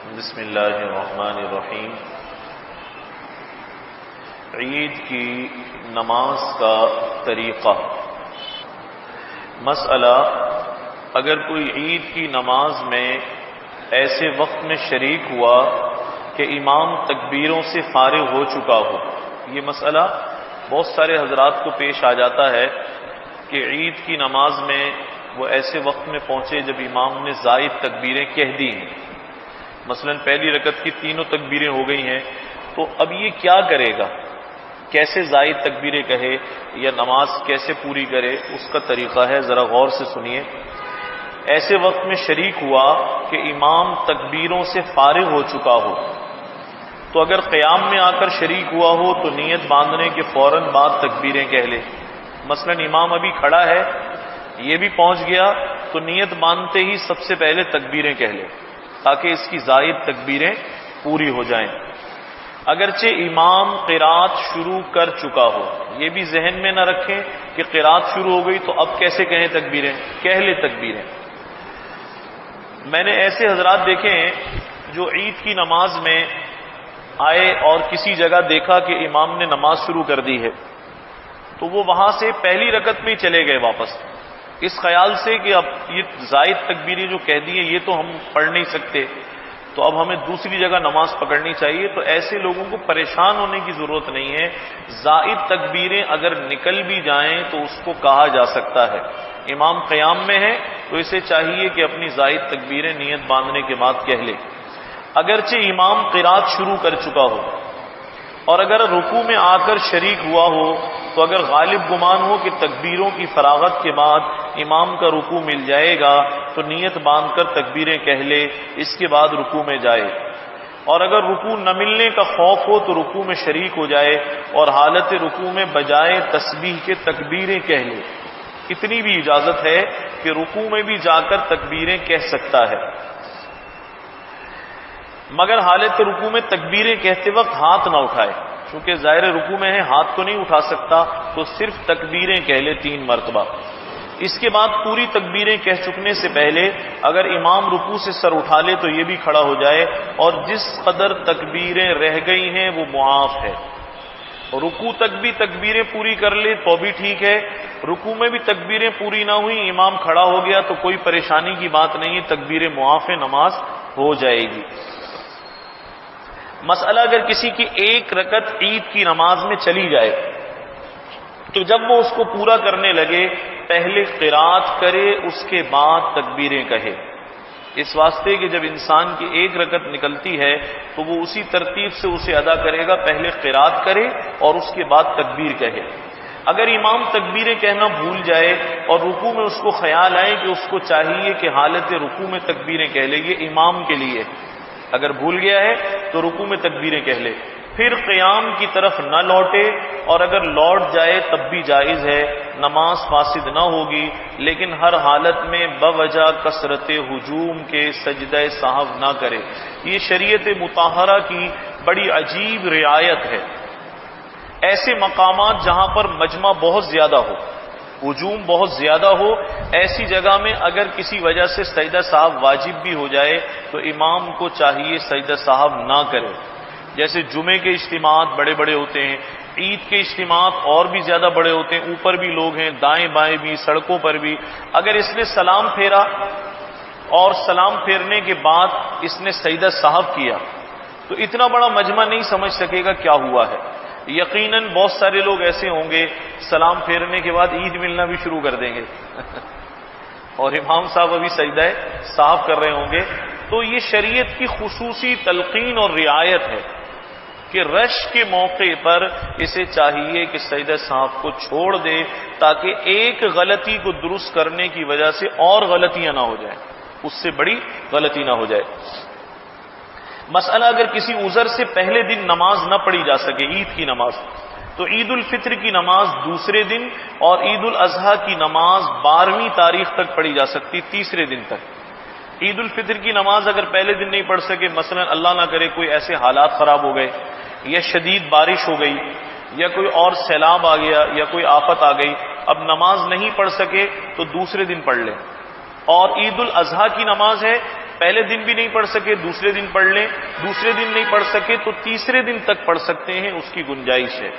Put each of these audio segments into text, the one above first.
بسم اللہ الرحمن الرحیم۔ عید کی نماز کا طریقہ۔ مسئلہ، اگر کوئی عید کی نماز میں ایسے وقت میں شریک ہوا کہ امام تکبیروں سے فارغ ہو چکا ہو، یہ مسئلہ بہت سارے حضرات کو پیش آ جاتا ہے کہ عید کی نماز میں وہ ایسے وقت میں پہنچے جب امام نے زائد تکبیریں کہہ دی ہیں، مثلا پہلی رکعت کی تینوں تکبیریں ہو گئی ہیں، تو اب یہ کیا کرے گا، کیسے زائد تکبیریں کہے یا نماز کیسے پوری کرے، اس کا طریقہ ہے، ذرا غور سے سنیے۔ ایسے وقت میں شریک ہوا کہ امام تکبیروں سے فارغ ہو چکا ہو، تو اگر قیام میں آ کر شریک ہوا ہو تو نیت باندھنے کے فوراً بعد تکبیریں کہہ لے۔ مثلا امام ابھی کھڑا ہے، یہ بھی پہنچ گیا، تو نیت باندھتے ہی سب سے پہلے تکبیریں کہہ لے تاکہ اس کی زائد تکبیریں پوری ہو جائیں۔ اگرچہ امام قرات شروع کر چکا ہو، یہ بھی ذہن میں نہ رکھیں کہ قرات شروع ہو گئی تو اب کیسے کہیں تکبیریں، کہہ لے تکبیریں۔ میں نے ایسے حضرات دیکھے ہیں جو عید کی نماز میں آئے اور کسی جگہ دیکھا کہ امام نے نماز شروع کر دی ہے، تو وہ وہاں سے پہلی رکعت میں ہی چلے گئے واپس، اس خیال سے کہ اب یہ زائد تکبیریں جو کہہ دی ہیں یہ تو ہم پڑھ نہیں سکتے، تو اب ہمیں دوسری جگہ نماز پکڑنی چاہیے۔ تو ایسے لوگوں کو پریشان ہونے کی ضرورت نہیں ہے، زائد تکبیریں اگر نکل بھی جائیں تو اس کو کہا جا سکتا ہے۔ امام قیام میں ہے تو اسے چاہیے کہ اپنی زائد تکبیریں نیت باندھنے کے بعد کہہ لے۔ اگرچہ امام قرات شروع کر چکا ہو اور اگر رکوع میں آ کر شریک ہوا ہو، تو اگر غالب گمان ہو کہ تکبیروں کی فراغت کے بعد امام کا رکوع مل جائے گا تو نیت باندھ کر تکبیریں کہہ لے، اس کے بعد رکوع میں جائے، اور اگر رکوع نہ ملنے کا خوف ہو تو رکوع میں شریک ہو جائے اور حالت رکوع میں بجائے تسبیح کے تکبیریں کہہ لے۔ اتنی بھی اجازت ہے کہ رکوع میں بھی جا کر تکبیریں کہہ سکتا ہے، مگر حالت رکوع میں تکبیریں کہتے وقت ہاتھ نہ اٹھائے، چونکہ ظاہر رکوع میں ہے ہاتھ کو نہیں اٹھا سکتا، تو صرف تکبیریں کہہ لے 3 مرتبہ۔ اس کے بعد پوری تکبیریں کہہ چکنے سے پہلے اگر امام رکوع سے سر اٹھا لے تو یہ بھی کھڑا ہو جائے، اور جس قدر تکبیریں رہ گئی ہیں وہ معاف ہے۔ رکوع تک بھی تکبیریں پوری کر لے تو بھی ٹھیک ہے، رکوع میں بھی تکبیریں پوری نہ ہوئی، امام کھڑا ہو گیا تو کوئی پریشانی کی بات نہیں ہے، تکبیریں معاف ہے، نماز ہو جائے گی۔ مسئلہ، اگر کسی کی 1 رکعت عید کی نماز میں چلی جائے تو جب وہ اس کو پورا کرنے لگے پہلے قرات کرے، اس کے بعد تکبیریں کہے، اس واسطے کہ جب انسان کی 1 رکعت نکلتی ہے تو وہ اسی ترتیب سے اسے ادا کرے گا، پہلے قرات کرے اور اس کے بعد تکبیر کہے۔ اگر امام تکبیریں کہنا بھول جائے اور رکوع میں اس کو خیال آئے کہ اس کو چاہیے کہ حالت رکوع میں تکبیریں کہہ لے، یہ امام کے لیے، اگر بھول گیا ہے تو رکوع میں تکبیریں کہہ لے، پھر قیام کی طرف نہ لوٹے، اور اگر لوٹ جائے تب بھی جائز ہے، نماز فاسد نہ ہوگی، لیکن ہر حالت میں بوجہ کثرت ہجوم کے سجدہ سہو نہ کرے۔ یہ شریعت مطہرہ کی بڑی عجیب رعایت ہے۔ ایسے مقامات جہاں پر مجمع بہت زیادہ ہو، ہجوم بہت زیادہ ہو، ایسی جگہ میں اگر کسی وجہ سے سجدہ سہو واجب بھی ہو جائے تو امام کو چاہیے سجدہ سہو نہ کرے۔ جیسے جمعے کے اجتماعات بڑے بڑے ہوتے ہیں، عید کے اجتماعات اور بھی زیادہ بڑے ہوتے ہیں، اوپر بھی لوگ ہیں، دائیں بائیں بھی، سڑکوں پر بھی، اگر اس نے سلام پھیرا اور سلام پھیرنے کے بعد اس نے سجدہ سہو کیا تو اتنا بڑا مجمع نہیں سمجھ سکے گا کیا ہوا ہے۔ یقیناً بہت سارے لوگ ایسے ہوں گے سلام پھیرنے کے بعد عید ملنا بھی شروع کر دیں گے اور امام صاحب ابھی سجدہ صاف کر رہے ہوں گے۔ تو یہ شریعت کی خصوصی تلقین اور رعایت ہے کہ رش کے موقع پر اسے چاہیے کہ سجدہ صاحب کو چھوڑ دے تاکہ ایک غلطی کو درست کرنے کی وجہ سے اور غلطیاں نہ ہو جائیں، اس سے بڑی غلطی نہ ہو جائے۔ مسئلہ، اگر کسی عذر سے پہلے دن نماز نہ پڑھی جا سکے عید کی نماز، تو عید الفطر کی نماز دوسرے دن اور عید الاضحیٰ کی نماز 12ویں تاریخ تک پڑھی جا سکتی، تیسرے دن تک۔ عید الفطر کی نماز اگر پہلے دن نہیں پڑھ سکے، مثلا اللہ نہ کرے کوئی ایسے حالات خراب ہو گئے یا شدید بارش ہو گئی یا کوئی اور سیلاب آ گیا یا کوئی آفت آ گئی، اب نماز نہیں پڑھ سکے تو دوسرے دن پڑھ لیں۔ اور عید الاضحیٰ کی نماز ہے پہلے دن بھی نہیں پڑھ سکے دوسرے دن پڑھ لیں، دوسرے دن نہیں پڑھ سکے تو تیسرے دن تک پڑھ سکتے ہیں، اس کی گنجائش ہے۔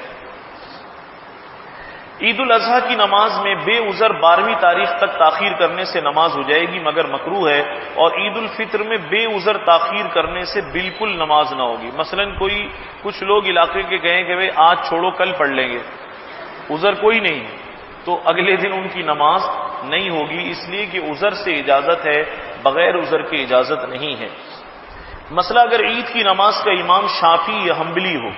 عید الاضحیٰ کی نماز میں بے عذر 12ویں تاریخ تک تاخیر کرنے سے نماز ہو جائے گی مگر مکروہ ہے، اور عید الفطر میں بے عذر تاخیر کرنے سے بالکل نماز نہ ہوگی۔ مثلا کچھ لوگ علاقے کے کہیں کہ بھئی آج چھوڑو کل پڑھ لیں گے، عذر کوئی نہیں، تو اگلے دن ان کی نماز نہیں ہوگی، اس لیے کہ عذر سے اجازت ہے، بغیر عذر کے اجازت نہیں ہے۔ مسئلہ اگر عید کی نماز کا امام شافعی یا حنبلی ہو،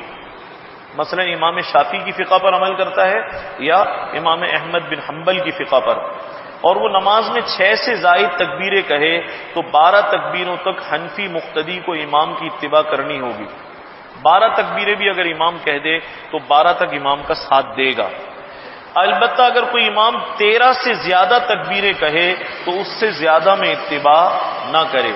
مثلا امام شافعی کی فقہ پر عمل کرتا ہے یا امام احمد بن حنبل کی فقہ پر، اور وہ نماز میں 6 سے زائد تکبیریں کہے تو 12 تکبیروں تک حنفی مقتدی کو امام کی اتباع کرنی ہوگی۔ 12 تکبیریں بھی اگر امام کہہ دے تو 12 تک امام کا ساتھ دے گا۔ البتہ اگر کوئی امام 13 سے زیادہ تکبیریں کہے تو اس سے زیادہ میں اتباع نہ کرے۔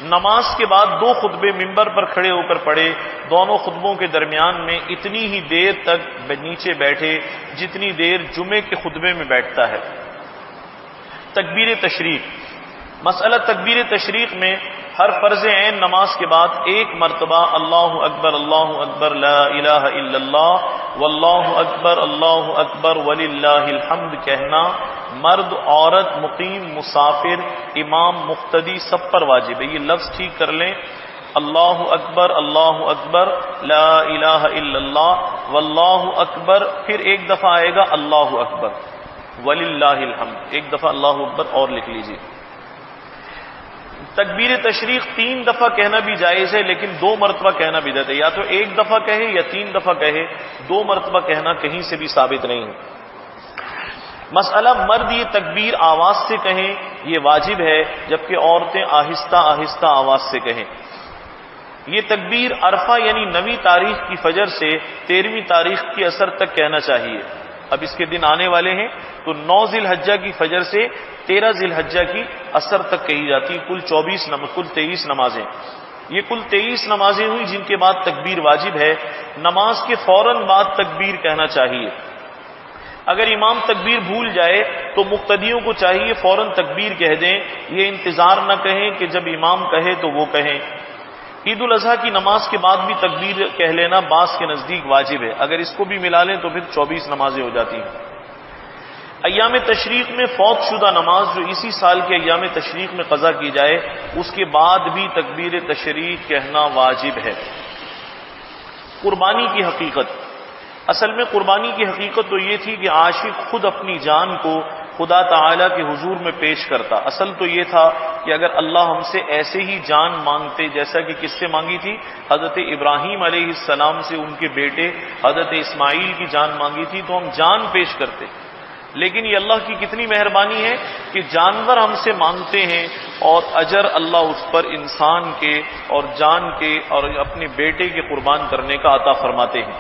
نماز کے بعد 2 خطبے ممبر پر کھڑے ہو کر پڑھے، دونوں خطبوں کے درمیان میں اتنی ہی دیر تک نیچے بیٹھے جتنی دیر جمعے کے خطبے میں بیٹھتا ہے۔ تکبیر تشریق، مسئلہ تکبیر تشریق میں ہر فرض عین نماز کے بعد 1 مرتبہ اللہ اکبر لا الہ الا اللہ واللہ اکبر وللہ الحمد کہنا مرد، عورت، مقیم، مسافر، امام، مقتدی سب پر واجب ہے۔ یہ لفظ ٹھیک کر لیں، اللہ اکبر لا الہ الا اللہ واللہ اکبر، پھر ایک دفعہ آئے گا اللہ اکبر وللہ الحمد، ایک دفعہ اللہ اکبر اور لکھ لیجیے۔ تکبیر تشریق 3 دفعہ کہنا بھی جائز ہے، لیکن 2 مرتبہ کہنا بدعت ہے، یا تو 1 دفعہ کہے یا 3 دفعہ کہے، 2 مرتبہ کہنا کہیں سے بھی ثابت نہیں ہے۔ مسئلہ مرد یہ تکبیر آواز سے کہیں یہ واجب ہے، جبکہ عورتیں آہستہ آہستہ آواز سے کہیں۔ یہ تکبیر عرفہ یعنی 9ویں تاریخ کی فجر سے 13ویں تاریخ کی عصر تک کہنا چاہیے۔ اب اس کے دن آنے والے ہیں تو 9 ذی الحجہ کی فجر سے 13 ذی الحجہ کی عصر تک کہی جاتی، کل 23 نمازیں۔ یہ کل 23 نمازیں ہوئی جن کے بعد تکبیر واجب ہے۔ نماز کے فوراً بعد تکبیر کہنا چاہیے۔ اگر امام تکبیر بھول جائے تو مقتدیوں کو چاہیے فوراً تکبیر کہہ دیں، یہ انتظار نہ کہیں کہ جب امام کہے تو وہ کہیں۔ عید الاضحیٰ کی نماز کے بعد بھی تکبیر کہہ لینا بعض کے نزدیک واجب ہے، اگر اس کو بھی ملا لیں تو پھر 24 نمازیں ہو جاتی ہیں۔ ایام تشریق میں فوت شدہ نماز جو اسی سال کے ایام تشریق میں قضا کی جائے اس کے بعد بھی تکبیر تشریق کہنا واجب ہے۔ قربانی کی حقیقت، اصل میں قربانی کی حقیقت تو یہ تھی کہ عاشق خود اپنی جان کو خدا تعالیٰ کے حضور میں پیش کرتا۔ اصل تو یہ تھا کہ اگر اللہ ہم سے ایسے ہی جان مانگتے جیسا کہ کس سے مانگی تھی، حضرت ابراہیم علیہ السلام سے ان کے بیٹے حضرت اسماعیل کی جان مانگی تھی، تو ہم جان پیش کرتے۔ لیکن یہ اللہ کی کتنی مہربانی ہے کہ جانور ہم سے مانگتے ہیں اور اجر اللہ اس پر انسان کے اور جان کے اور اپنے بیٹے کے قربان کرنے کا عطا فرماتے ہیں۔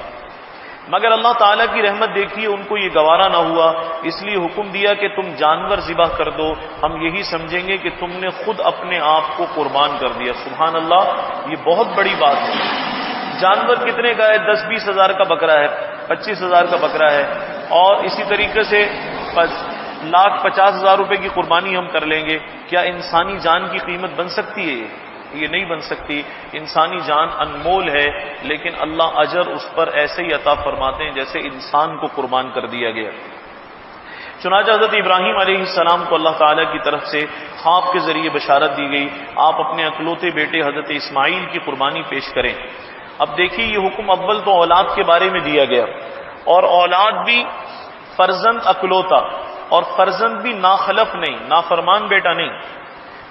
مگر اللہ تعالیٰ کی رحمت دیکھیے ان کو یہ گوارا نہ ہوا، اس لیے حکم دیا کہ تم جانور ذبح کر دو، ہم یہی سمجھیں گے کہ تم نے خود اپنے آپ کو قربان کر دیا۔ سبحان اللہ، یہ بہت بڑی بات ہے۔ جانور کتنے کا ہے؟ 10-20 ہزار کا بکرا ہے، 25 ہزار کا بکرا ہے، اور اسی طریقے سے 1,50,000 روپے کی قربانی ہم کر لیں گے۔ کیا انسانی جان کی قیمت بن سکتی ہے؟ یہ نہیں بن سکتی۔ انسانی جان انمول ہے، لیکن اللہ اجر اس پر ایسے ہی عطا فرماتے ہیں جیسے انسان کو قربان کر دیا گیا۔ چنانچہ حضرت ابراہیم علیہ السلام کو اللہ تعالیٰ کی طرف سے خواب کے ذریعے بشارت دی گئی، آپ اپنے اکلوتے بیٹے حضرت اسماعیل کی قربانی پیش کریں۔ اب دیکھیے یہ حکم اول تو اولاد کے بارے میں دیا گیا، اور اولاد بھی فرزند اکلوتا، اور فرزند بھی ناخلف نہیں، نافرمان بیٹا نہیں،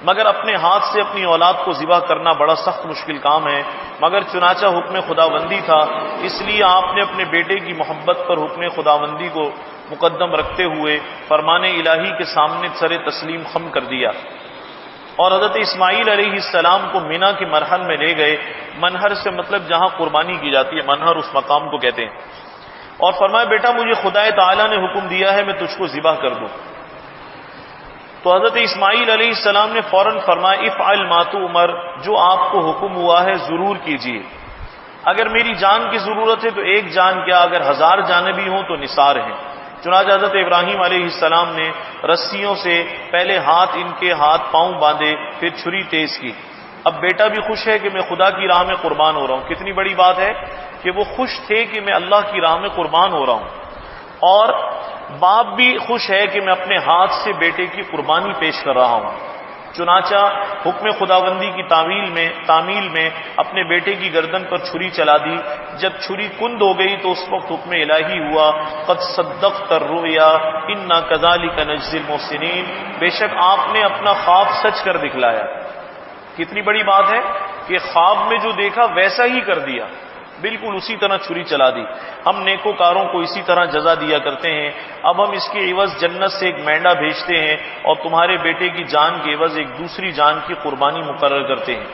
مگر اپنے ہاتھ سے اپنی اولاد کو ذبح کرنا بڑا سخت مشکل کام ہے، مگر چنانچہ حکم خداوندی تھا، اس لیے آپ نے اپنے بیٹے کی محبت پر حکم خداوندی کو مقدم رکھتے ہوئے فرمان الہی کے سامنے سر تسلیم خم کر دیا، اور حضرت اسماعیل علیہ السلام کو مینا کے مرحل میں لے گئے۔ منہر سے مطلب جہاں قربانی کی جاتی ہے، منہر اس مقام کو کہتے ہیں، اور فرمایا بیٹا مجھے خدا تعالیٰ نے حکم دیا ہے میں تجھ کو ذبح کر دوں۔ تو حضرت اسماعیل علیہ السلام نے فوراً فرمایا افعل ما تؤمر، جو آپ کو حکم ہوا ہے ضرور کیجیے۔ اگر میری جان کی ضرورت ہے تو 1 جان کیا، اگر 1000 جانیں بھی ہوں تو نثار ہیں، چنانچہ حضرت ابراہیم علیہ السلام نے رسیوں سے پہلے ان کے ہاتھ پاؤں باندھے، پھر چھری تیز کی۔ اب بیٹا بھی خوش ہے کہ میں خدا کی راہ میں قربان ہو رہا ہوں۔ کتنی بڑی بات ہے کہ وہ خوش تھے کہ میں اللہ کی راہ میں قربان ہو رہا ہوں، اور باپ بھی خوش ہے کہ میں اپنے ہاتھ سے بیٹے کی قربانی پیش کر رہا ہوں۔ چنانچہ حکم خداوندی کی تعمیل میں اپنے بیٹے کی گردن پر چھری چلا دی۔ جب چھری کند ہو گئی تو اس وقت حکم الہی ہوا، قد صدقت الرؤیا انا کذالک نجزی المحسنین، بے شک آپ نے اپنا خواب سچ کر دکھلایا۔ کتنی بڑی بات ہے کہ خواب میں جو دیکھا ویسا ہی کر دیا، بالکل اسی طرح چھری چلا دی۔ ہم نیکوکاروں کو اسی طرح جزا دیا کرتے ہیں۔ اب ہم اس کے عوض جنت سے ایک مینڈا بھیجتے ہیں اور تمہارے بیٹے کی جان کے عوض ایک دوسری جان کی قربانی مقرر کرتے ہیں۔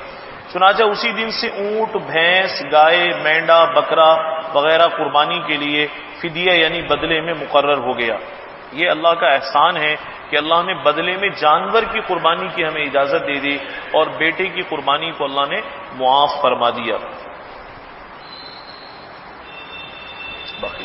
چنانچہ اسی دن سے اونٹ، بھینس، گائے، مینڈا، بکرا وغیرہ قربانی کے لیے فدیہ یعنی بدلے میں مقرر ہو گیا۔ یہ اللہ کا احسان ہے کہ اللہ نے بدلے میں جانور کی قربانی کی ہمیں اجازت دے دی، اور بیٹے کی قربانی کو اللہ نے معاف فرما دیا۔ باقی